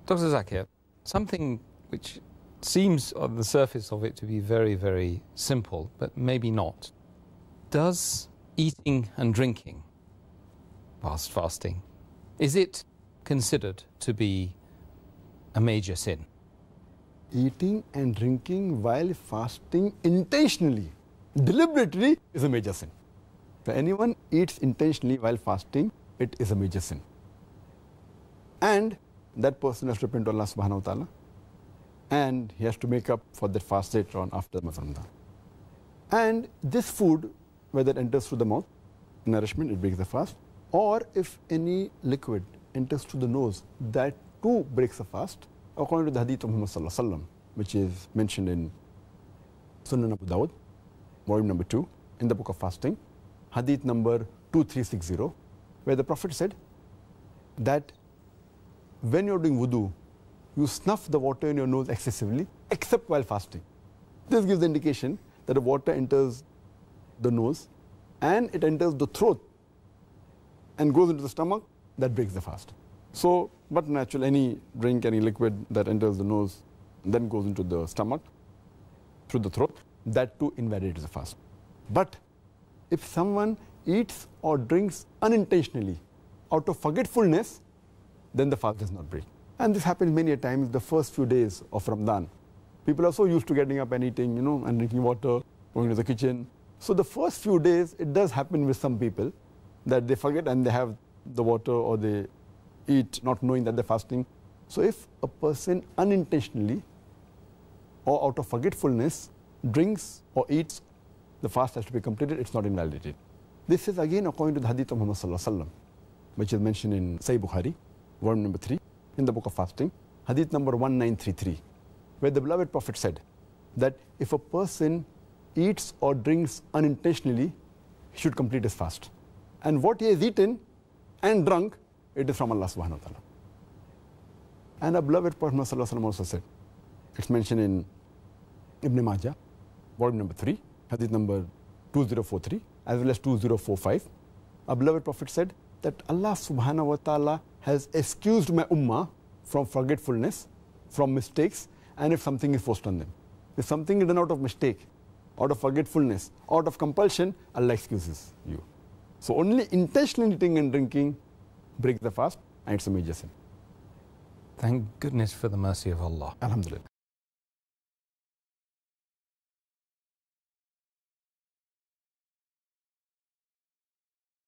Dr. Zakir, something which seems on the surface of it to be very, very simple, but maybe not. Does eating and drinking, whilst fasting, is it considered to be a major sin? Eating and drinking while fasting intentionally, deliberately, is a major sin. If anyone eats intentionally while fasting, it is a major sin. And that person has to repent to Allah subhanahu wa ta'ala, and he has to make up for that fast later on after Ramadan. And this food, whether it enters through the mouth, nourishment, it breaks the fast, or if any liquid enters through the nose, that too breaks the fast, according to the hadith of Muhammad sallallahu alaihi wasallam, which is mentioned in Sunan Abu Dawud, volume number 2, in the book of fasting, hadith number 2360, where the Prophet said that when you're doing wudu, you snuff the water in your nose excessively, except while fasting. This gives the indication that the water enters the nose and it enters the throat and goes into the stomach. That breaks the fast. So, but naturally, any drink, any liquid that enters the nose and then goes into the stomach through the throat, that too invalidates the fast. But if someone eats or drinks unintentionally out of forgetfulness, then the fast does not break. And this happens many a times the first few days of Ramadan. People are so used to getting up and eating, and drinking water, going to the kitchen. So the first few days, it does happen with some people that they forget and they have the water, or they eat not knowing that they're fasting. So if a person unintentionally or out of forgetfulness drinks or eats, the fast has to be completed, it's not invalidated. This is again according to the hadith of Muhammad sallallahu alaihi wasallam, which is mentioned in Sahih Bukhari, volume number 3, in the book of fasting, hadith number 1933, where the beloved Prophet said that if a person eats or drinks unintentionally, he should complete his fast. And what he has eaten and drunk, it is from Allah subhanahu wa ta'ala. And our beloved Prophet sallallahu alaihi wasallam also said, it's mentioned in Ibn Majah, volume number 3, hadith number 2043, as well as 2045. Our beloved Prophet said that Allah subhanahu wa ta'ala has excused my ummah from forgetfulness, from mistakes, and if something is forced on them. If something is done out of mistake, out of forgetfulness, out of compulsion, Allah excuses you. So only intentionally eating and drinking breaks the fast, and it's a major sin. Thank goodness for the mercy of Allah. Alhamdulillah.